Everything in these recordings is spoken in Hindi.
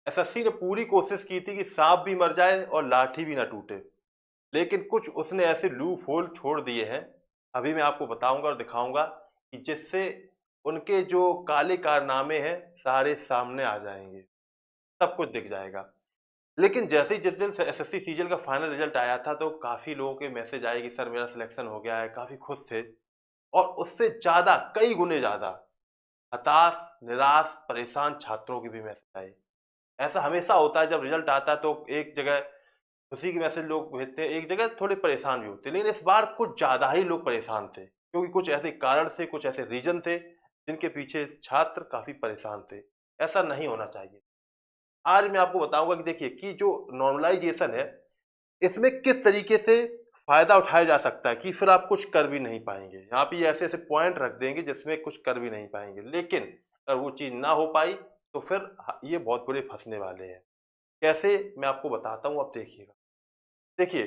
एसएससी ने पूरी कोशिश की थी कि सांप भी मर जाए और लाठी भी ना टूटे, लेकिन कुछ उसने ऐसे लूप होल छोड़ दिए हैं, अभी मैं आपको बताऊंगा और दिखाऊंगा कि जिससे उनके जो काले कारनामे हैं सारे सामने आ जाएंगे, सब कुछ दिख जाएगा। लेकिन जैसे ही जिस दिन एसएससी सीजीएल का फाइनल रिजल्ट आया था तो काफी लोगों के मैसेज आए कि सर मेरा सिलेक्शन हो गया है, काफी खुश थे। और उससे ज्यादा, कई गुने ज्यादा हताश, निराश, परेशान छात्रों की भी मैसेज आए। ऐसा हमेशा होता है, जब रिजल्ट आता है तो एक जगह खुशी की मैसेज लोग भेजते हैं, एक जगह थोड़े परेशान भी होते हैं। लेकिन इस बार कुछ ज्यादा ही लोग परेशान थे, क्योंकि कुछ ऐसे कारण थे, कुछ ऐसे रीजन थे जिनके पीछे छात्र काफी परेशान थे। ऐसा नहीं होना चाहिए। आज मैं आपको बताऊंगा कि देखिए कि जो नॉर्मलाइजेशन है, इसमें किस तरीके से फायदा उठाया जा सकता है कि फिर आप कुछ कर भी नहीं पाएंगे। यहाँ पे ऐसे ऐसे पॉइंट रख देंगे जिसमें कुछ कर भी नहीं पाएंगे, लेकिन अगर वो चीज ना हो पाई तो फिर ये बहुत बुरे फंसने वाले हैं। कैसे, मैं आपको बताता हूँ, अब देखिएगा। देखिए,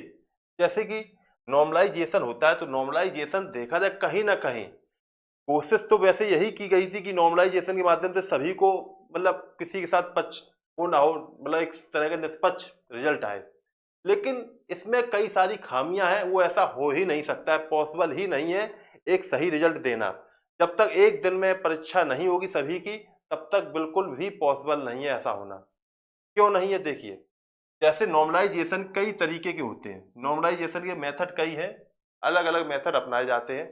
जैसे कि नॉर्मलाइजेशन होता है तो नॉर्मलाइजेशन देखा जाए कहीं ना कहीं कोशिश तो वैसे यही की गई थी कि नॉर्मलाइजेशन के माध्यम से सभी को, मतलब किसी के साथ पक्ष हो ना हो, मतलब एक तरह का निष्पक्ष रिजल्ट आए। लेकिन इसमें कई सारी खामियां हैं, वो ऐसा हो ही नहीं सकता है, पॉसिबल ही नहीं है एक सही रिजल्ट देना। जब तक एक दिन में परीक्षा नहीं होगी सभी की, तब तक बिल्कुल भी पॉसिबल नहीं है ऐसा होना। क्यों नहीं है, देखिए। जैसे नॉर्मलाइजेशन कई तरीके के होते हैं, नॉर्मलाइजेशन के मेथड कई हैं, अलग अलग मेथड अपनाए जाते हैं।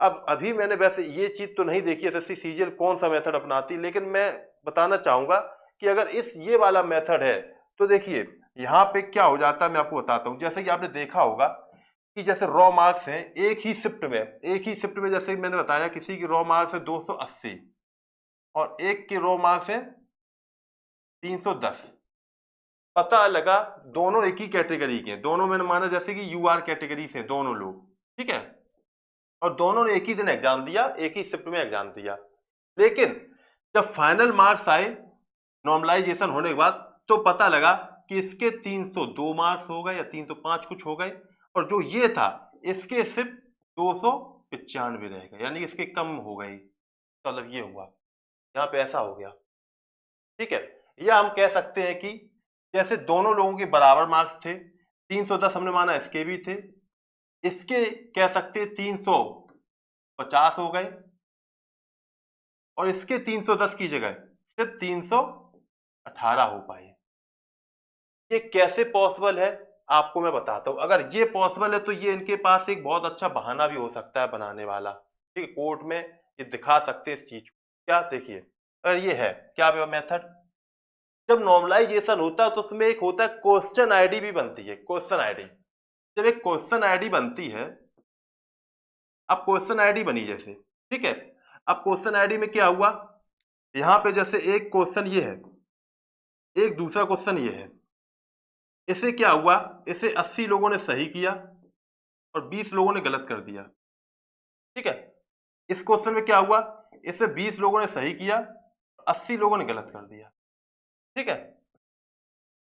अब अभी मैंने वैसे ये चीज तो नहीं देखी एसएससी सीजीएल कौन सा मेथड अपनाती, लेकिन मैं बताना चाहूंगा कि अगर इस ये वाला मेथड है तो देखिए यहाँ पे क्या हो जाता है, मैं आपको बताता हूँ। जैसे कि आपने देखा होगा कि जैसे रॉ मार्क्स हैं एक ही शिफ्ट में जैसे मैंने बताया किसी की रॉ मार्क्स है 280 और एक के रॉ मार्क्स है 310। पता लगा दोनों एक ही कैटेगरी के हैं, दोनों मैंने माना जैसे कि यूआर कैटेगरी से दोनों लोग, ठीक है, और दोनों ने एक ही दिन एग्जाम दिया, एक ही शिफ्ट में एग्जाम दिया। लेकिन जब फाइनल मार्क्स आए नॉर्मलाइजेशन होने के बाद, तो पता लगा कि इसके 302 मार्क्स हो गए या 305 कुछ हो गए, और जो ये था इसके सिर्फ 295 रह गए, यानी इसके कम हो गई। मतलब ये हुआ, यहाँ पे ऐसा हो गया, ठीक है। या हम कह सकते हैं कि जैसे दोनों लोगों के बराबर मार्क्स थे, 310 हमने माना इसके भी थे, इसके कह सकते 350 हो गए, और इसके 310 की जगह सिर्फ 318 हो पाए। ये कैसे पॉसिबल है, आपको मैं बताता हूं। अगर ये पॉसिबल है तो ये इनके पास एक बहुत अच्छा बहाना भी हो सकता है बनाने वाला, ठीक है। कोर्ट में ये दिखा सकते हैं इस चीज को। क्या, देखिए, अगर ये है क्या मेथड, जब नॉर्मलाइजेशन होता है तो उसमें एक होता है क्वेश्चन आईडी भी बनती है, क्वेश्चन आईडी। जब एक क्वेश्चन आईडी बनती है, अब क्वेश्चन आईडी बनी जैसे, ठीक है। अब क्वेश्चन आईडी में क्या हुआ, यहां पे जैसे एक क्वेश्चन ये है, एक दूसरा क्वेश्चन ये है। इसे क्या हुआ, इसे 80 लोगों ने सही किया और 20 लोगों ने गलत कर दिया, ठीक है। इस क्वेश्चन में क्या हुआ, इसे 20 लोगों ने सही किया, 80 लोगों ने गलत कर दिया, ठीक है।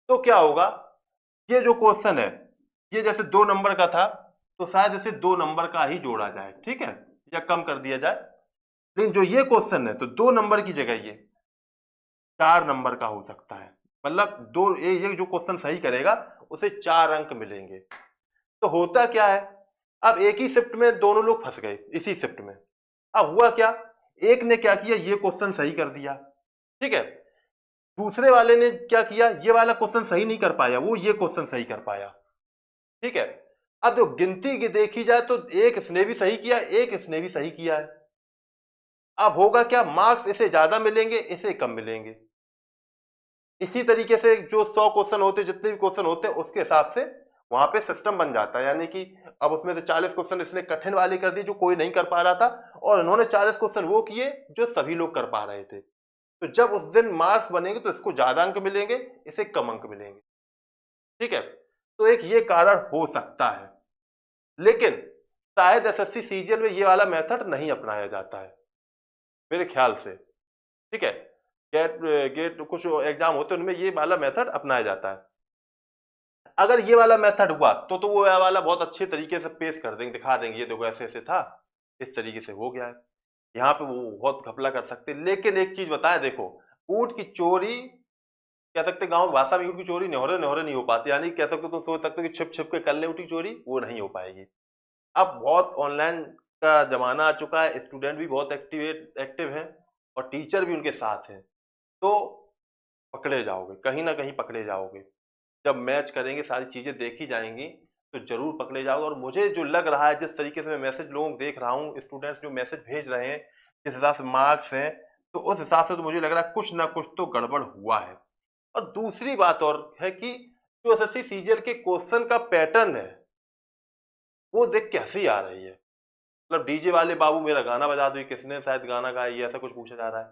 तो क्या होगा, ये जो क्वेश्चन है, ये जैसे 2 नंबर का था तो शायद इसे 2 नंबर का ही जोड़ा जाए, ठीक है, या कम कर दिया जाए। लेकिन जो ये क्वेश्चन है तो 2 नंबर की जगह ये 4 नंबर का हो सकता है। मतलब ये जो क्वेश्चन सही करेगा उसे 4 अंक मिलेंगे। तो होता क्या है, अब एक ही शिफ्ट में दोनों लोग फंस गए इसी शिफ्ट में। अब हुआ क्या, एक ने क्या किया, ये क्वेश्चन सही कर दिया, ठीक है। दूसरे वाले ने क्या किया, ये वाला क्वेश्चन सही नहीं कर पाया, वो ये क्वेश्चन सही कर पाया, ठीक है। अब जो गिनती की देखी जाए तो एक इसने भी सही किया, एक इसने भी सही किया है। अब होगा क्या, मार्क्स इसे ज्यादा मिलेंगे, इसे कम मिलेंगे। इसी तरीके से जो 100 क्वेश्चन होते, जितने भी क्वेश्चन होते हैं उसके हिसाब से वहां पे सिस्टम बन जाता है। यानी कि अब उसमें से 40 क्वेश्चन इसने कठिन वाले कर दिए जो कोई नहीं कर पा रहा था, और इन्होंने 40 क्वेश्चन वो किए जो सभी लोग कर पा रहे थे। तो जब उस दिन मार्क्स बनेंगे तो इसको ज्यादा अंक मिलेंगे, इसे कम अंक मिलेंगे, ठीक है। तो एक ये कारण हो सकता है, लेकिन शायद एसएससी सीजीएल में ये वाला मेथड नहीं अपनाया जाता है मेरे ख्याल से, ठीक है। गेट गेट कुछ एग्जाम होते हैं उनमें ये वाला मेथड अपनाया जाता है। अगर ये वाला मेथड हुआ तो वो वाला बहुत अच्छे तरीके से पेश कर देंगे, दिखा देंगे ये देखो ऐसे ऐसे था, इस तरीके से हो गया है। यहाँ पे वो बहुत घपला कर सकते हैं। लेकिन एक चीज बताएं, देखो, ऊंट की चोरी कह सकते गाँव की भाषा में ईंट की चोरी न्योहरे न्योहरे नहीं हो पाती, यानी कह सकते हो तुम सोच सकते हो कि छिप छिप के कर ले उठी चोरी, वो नहीं हो पाएगी। अब बहुत ऑनलाइन का ज़माना आ चुका है, स्टूडेंट भी बहुत एक्टिव हैं और टीचर भी उनके साथ हैं, तो पकड़े जाओगे, कहीं न कहीं पकड़े जाओगे। जब मैच करेंगे, सारी चीज़ें देखी जाएँगी, तो ज़रूर पकड़े जाओगे। और मुझे जो लग रहा है, जिस तरीके से मैं मैसेज लोगों को देख रहा हूँ, स्टूडेंट्स जो मैसेज भेज रहे हैं, जिस हिसाब से मार्क्स हैं, तो उस हिसाब से तो मुझे लग रहा है कुछ न कुछ तो गड़बड़ हुआ है। और दूसरी बात और है कि जो एसएससी सीजीएल के क्वेश्चन का पैटर्न है, वो देख के हँसी आ रही है। मतलब डीजे वाले बाबू मेरा गाना बजा दो, ये किसने शायद गाना गाया, ये ऐसा कुछ पूछा जा रहा है।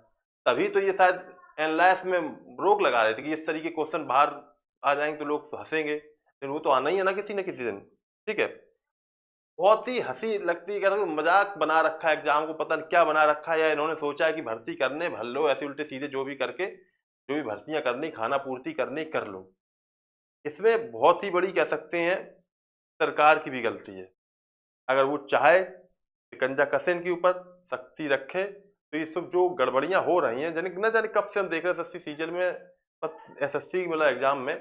तभी तो ये शायद एनालाइस में रोक लगा रहे थे कि इस तरीके के क्वेश्चन बाहर आ जाएंगे तो लोग हंसेंगे, लेकिन वो तो आना ही है ना किसी न किसी दिन। ठीक है, बहुत ही हंसी लगती है, कहते मजाक बना रखा है एग्जाम को, पता नहीं क्या बना रखा है, या इन्होंने सोचा है कि भर्ती करने भर लो, ऐसे उल्टे सीधे जो भी करके जो भी भर्तियां करनी, खाना पूर्ति करनी कर लो। इसमें बहुत ही बड़ी कह सकते हैं सरकार की भी गलती है। अगर वो चाहे शिकंजा कसे इनके ऊपर, सख्ती रखे, तो ये सब जो गड़बड़ियां हो रही हैं, जाने न जाने कब से हम देख रहे हैं एसएससी सीजीएल में, एसएससी मतलब एग्जाम में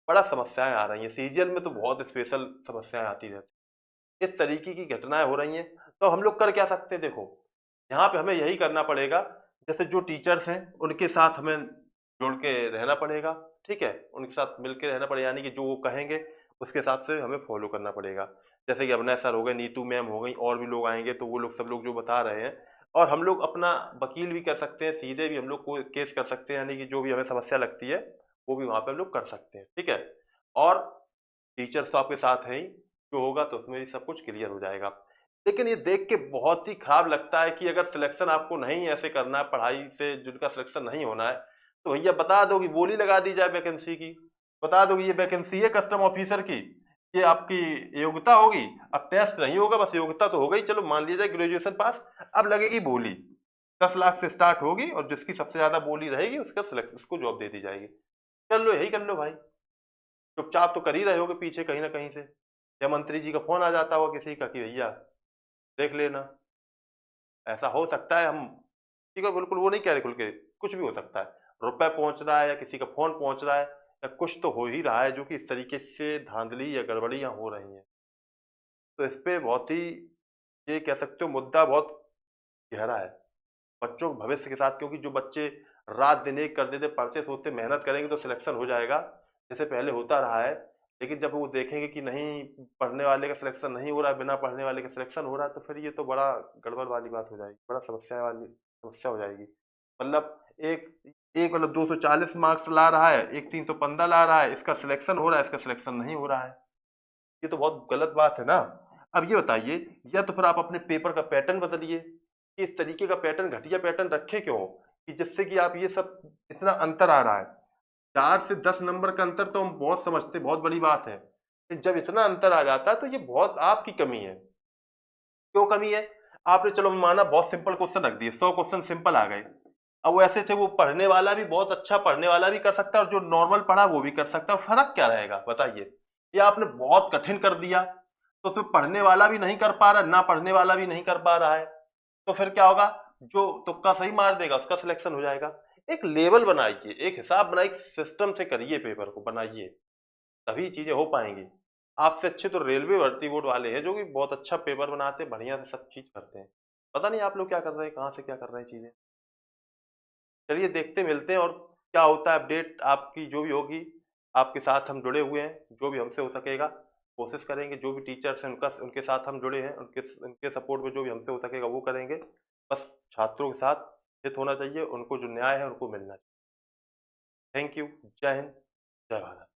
बड़ा समस्याएं आ रही हैं। सीजीएल में तो बहुत स्पेशल समस्याएं आती रहती हैं, इस तरीके की घटनाएं हो रही हैं। तो हम लोग कर क्या सकते हैं? देखो, यहाँ पे हमें यही करना पड़ेगा, जैसे जो टीचर्स हैं उनके साथ हमें जुड़ के रहना पड़ेगा। ठीक है, उनके साथ मिल के रहना पड़ेगा, यानी कि जो वो कहेंगे उसके हिसाब से हमें फॉलो करना पड़ेगा। जैसे कि अभिनय सर हो गए, नीतू मैम हो गई, और भी लोग आएंगे, तो वो लोग सब लोग जो बता रहे हैं, और हम लोग अपना वकील भी कर सकते हैं, सीधे भी हम लोग को केस कर सकते हैं, यानी कि जो भी हमें समस्या लगती है वो भी वहाँ पे हम लोग कर सकते हैं। ठीक है, और टीचर्स तो आपके साथ हैं ही, जो होगा तो उसमें भी सब कुछ क्लियर हो जाएगा। लेकिन ये देख के बहुत ही खराब लगता है कि अगर सिलेक्शन आपको नहीं ऐसे करना है, पढ़ाई से जिनका सिलेक्शन नहीं होना है, तो भैया बता दो कि बोली लगा दी जाए वैकेंसी की, बता दो कि ये वैकेंसी है कस्टम ऑफिसर की, ये आपकी योग्यता होगी। अब टेस्ट नहीं होगा, बस योग्यता तो हो गई, चलो मान लिया जाए ग्रेजुएशन पास, अब लगेगी बोली 10 लाख से स्टार्ट होगी, और जिसकी सबसे ज्यादा बोली रहेगी उसका सिलेक्ट, उसको जॉब दे दी जाएगी। कर लो, यही कर लो भाई, चुपचाप तो कर ही रहे होगे पीछे कहीं ना कहीं से, या मंत्री जी का फोन आ जाता होगा किसी का कि भैया देख लेना। ऐसा हो सकता है, हम किसी को बिल्कुल वो नहीं कह रहे, खुल के कुछ भी हो सकता है, रुपए पहुंच रहा है या किसी का फोन पहुंच रहा है, या कुछ तो हो ही रहा है जो कि इस तरीके से धांधली या गड़बड़ियां हो रही हैं। तो इस पे बहुत ही, ये कह सकते हो मुद्दा बहुत गहरा है बच्चों के भविष्य के साथ, क्योंकि जो बच्चे रात दिन एक कर देते, पढ़ते सोचते मेहनत करेंगे तो सिलेक्शन हो जाएगा, जैसे पहले होता रहा है। लेकिन जब वो देखेंगे कि नहीं, पढ़ने वाले का सिलेक्शन नहीं हो रहा है, बिना पढ़ने वाले का सिलेक्शन हो रहा है, तो फिर ये तो बड़ा गड़बड़ वाली बात हो जाएगी, बड़ा समस्या हो जाएगी। मतलब एक एक मतलब 240 मार्क्स ला रहा है, एक 315 ला रहा है, इसका सिलेक्शन हो रहा है, इसका सिलेक्शन नहीं हो रहा है, ये तो बहुत गलत बात है ना। अब ये बताइए, या तो फिर आप अपने पेपर का पैटर्न बदलिए, कि इस तरीके का पैटर्न, घटिया पैटर्न रखे क्यों, कि जिससे कि आप ये सब इतना अंतर आ रहा है। 4 से 10 नंबर का अंतर तो हम बहुत समझते, बहुत बड़ी बात है, लेकिन जब इतना अंतर आ जाता है तो ये बहुत आपकी कमी है। क्यों कमी है? आपने चलो माना बहुत सिंपल क्वेश्चन रख दिए, 100 क्वेश्चन सिंपल आ गए, अब वो ऐसे थे, वो पढ़ने वाला भी बहुत अच्छा पढ़ने वाला भी कर सकता है, और जो नॉर्मल पढ़ा वो भी कर सकता है, फर्क क्या रहेगा बताइए? ये आपने बहुत कठिन कर दिया, तो उसमें पढ़ने वाला भी नहीं कर पा रहा, ना पढ़ने वाला भी नहीं कर पा रहा है, तो फिर क्या होगा? जो तुक्का सही मार देगा उसका सिलेक्शन हो जाएगा। एक लेवल बनाइए, एक हिसाब बनाइए, सिस्टम से करिए, पेपर को बनाइए, तभी चीजें हो पाएंगी। आपसे अच्छे तो रेलवे भर्ती बोर्ड वाले हैं, जो कि बहुत अच्छा पेपर बनाते हैं, बढ़िया से सब चीज करते हैं। पता नहीं आप लोग क्या कर रहे हैं, कहाँ से क्या कर रहे हैं चीजें। चलिए देखते मिलते हैं, और क्या होता है अपडेट आपकी जो भी होगी, आपके साथ हम जुड़े हुए हैं, जो भी हमसे हो सकेगा कोशिश करेंगे, जो भी टीचर्स हैं उनका, उनके साथ हम जुड़े हैं, उनके उनके सपोर्ट में जो भी हमसे हो सकेगा वो करेंगे। बस छात्रों के साथ हित होना चाहिए, उनको जो न्याय है उनको मिलना चाहिए। Thank you. जय हिंद, जय भारत।